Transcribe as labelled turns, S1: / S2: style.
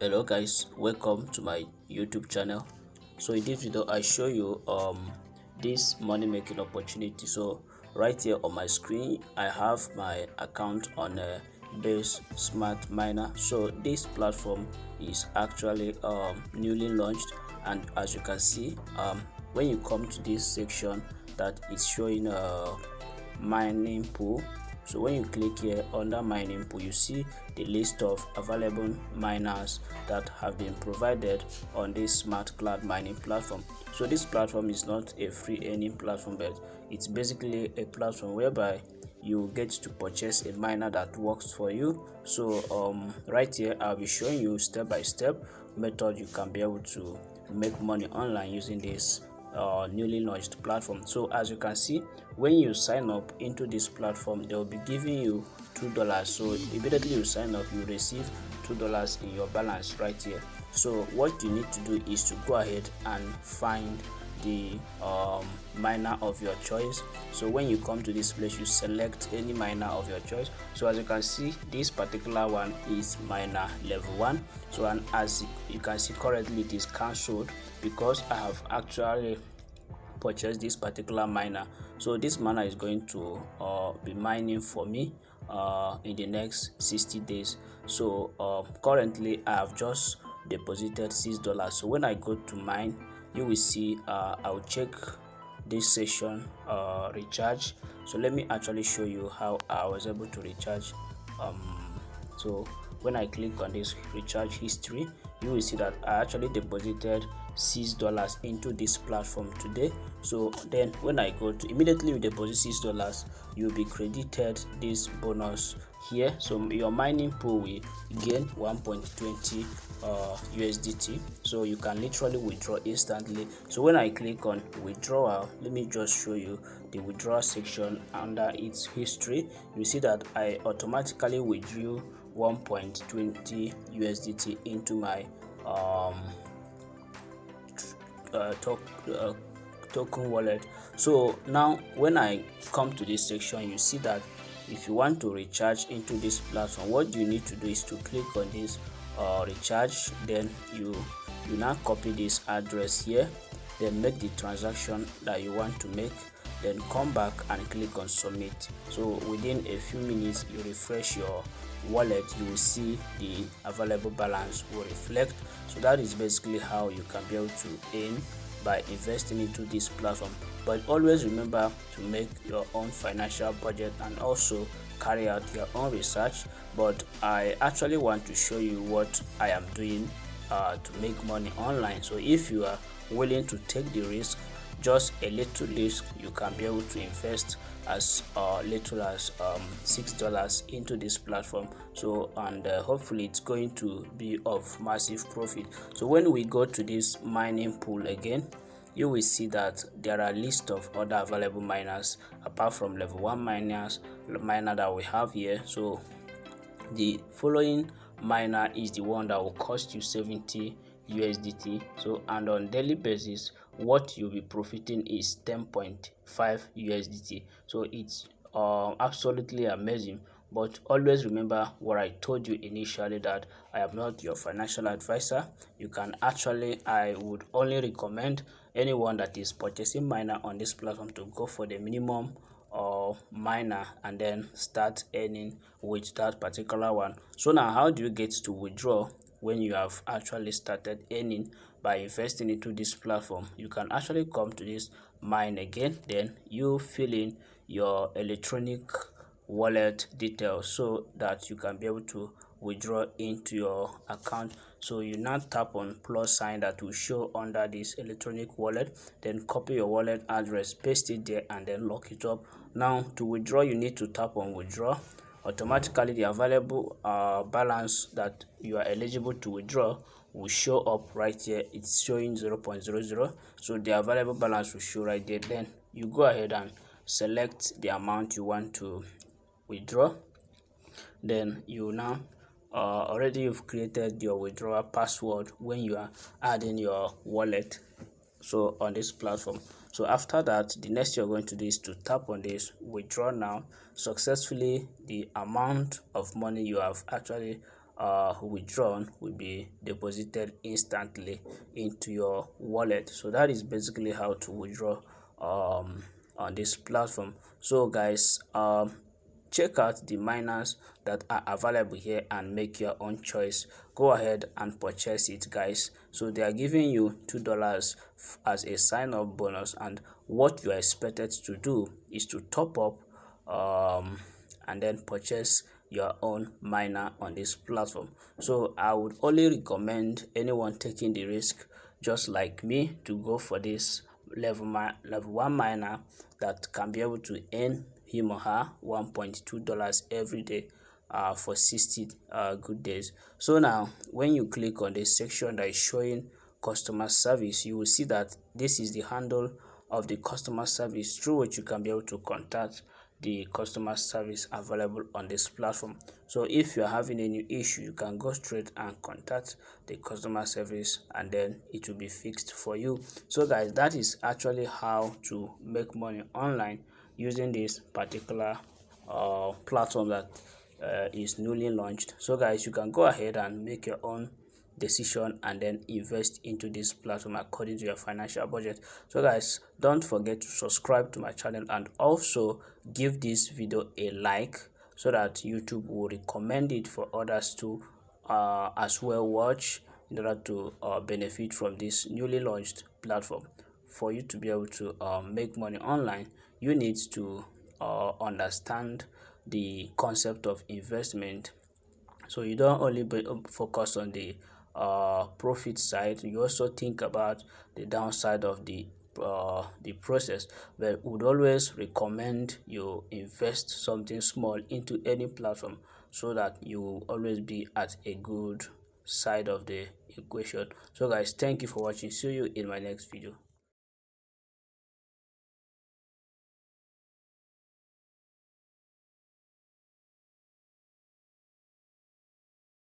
S1: Hello guys, welcome to my YouTube channel. So in this video I show you this money making opportunity. So right here on my screen I have my account on Base Smart Miner. So this platform is actually newly launched, and as you can see, when you come to this section that is showing mining pool. So when you click here under mining pool, you see the list of available miners that have been provided on this smart cloud mining platform. So this platform is not a free earning platform, but it's basically a platform whereby you get to purchase a miner that works for you. So right here I'll be showing you step by step method you can be able to make money online using this newly launched platform. So as you can see, when you sign up into this platform, they will be giving you $2. So immediately you sign up, you receive $2 in your balance right here. So what you need to do is to go ahead and find the miner of your choice. So when you come to this place, you select any miner of your choice. So as you can see, this particular one is miner level 1. So, and as you can see, currently it is cancelled because I have actually purchased this particular miner. So this miner is going to be mining for me in the next 60 days. So currently I have just deposited $6. So when I go to mine, you will see I'll check this session recharge. So let me actually show you how I was able to recharge. So when I click on this recharge history, you will see that I actually deposited $6 into this platform today. So then when I go to immediately you deposit $6, you'll be credited this bonus here. So your mining pool will gain 1.20 USDT. So you can literally withdraw instantly. So when I click on withdrawal, let me just show you the withdrawal section. Under its history, you see that I automatically withdrew 1.20 USDT into my token wallet. So now when I come to this section, you see that if you want to recharge into this platform, what you need to do is to click on this recharge. Then you now copy this address here, then make the transaction that you want to make, then come back and click on submit. So within a few minutes you refresh your wallet, you will see the available balance will reflect. So that is basically how you can be able to earn by investing into this platform. But always remember to make your own financial budget and also carry out your own research. But I actually want to show you what I am doing to make money online. So if you are willing to take the risk, just a little risk, you can be able to invest as little as $6 into this platform. So and hopefully it's going to be of massive profit. So when we go to this mining pool again, you will see that there are a list of other available miners apart from level 1 miner that we have here. So the following miner is the one that will cost you 70 USDT. So and on daily basis, what you'll be profiting is 10.5 USDT. So it's absolutely amazing. But always remember what I told you initially, that I am not your financial advisor. You can actually, I would only recommend anyone that is purchasing miner on this platform to go for the minimum miner and then start earning with that particular one. So now how do you get to withdraw when you have actually started earning by investing into this platform? You can actually come to this mine again, then you fill in your electronic wallet details so that you can be able to withdraw into your account. So you now tap on plus sign that will show under this electronic wallet, then copy your wallet address, paste it there, and then lock it up. Now to withdraw, you need to tap on withdraw. Automatically the available balance that you are eligible to withdraw will show up right here. It's showing 0.00. So the available balance will show right there. Then you go ahead and select the amount you want to withdraw. Then you now already you've created your withdrawal password when you are adding your wallet so on this platform. So after that, the next you're going to do is to tap on this withdraw now. Successfully, the amount of money you have actually withdrawn will be deposited instantly into your wallet. So that is basically how to withdraw on this platform. So guys, check out the miners that are available here and make your own choice. Go ahead and purchase it, guys. So they are giving you $2 as a sign-up bonus, and what you are expected to do is to top up and then purchase your own miner on this platform. So I would only recommend anyone taking the risk just like me to go for this level 1 miner that can be able to earn him or her $1.2 every day for 60 good days. So now when you click on the section that is showing customer service, you will see that this is the handle of the customer service through which you can be able to contact the customer service available on this platform. So if you're having any issue, you can go straight and contact the customer service and then it will be fixed for you. So guys, that is actually how to make money online using this particular platform that is newly launched. So guys, you can go ahead and make your own decision and then invest into this platform according to your financial budget. So guys, don't forget to subscribe to my channel and also give this video a like so that YouTube will recommend it for others to as well watch in order to benefit from this newly launched platform. For you to be able to make money online, you need to understand the concept of investment. So you don't only focus on the profit side, you also think about the downside of the process. But would always recommend you invest something small into any platform so that you will always be at a good side of the equation. So guys, thank you for watching. See you in my next video.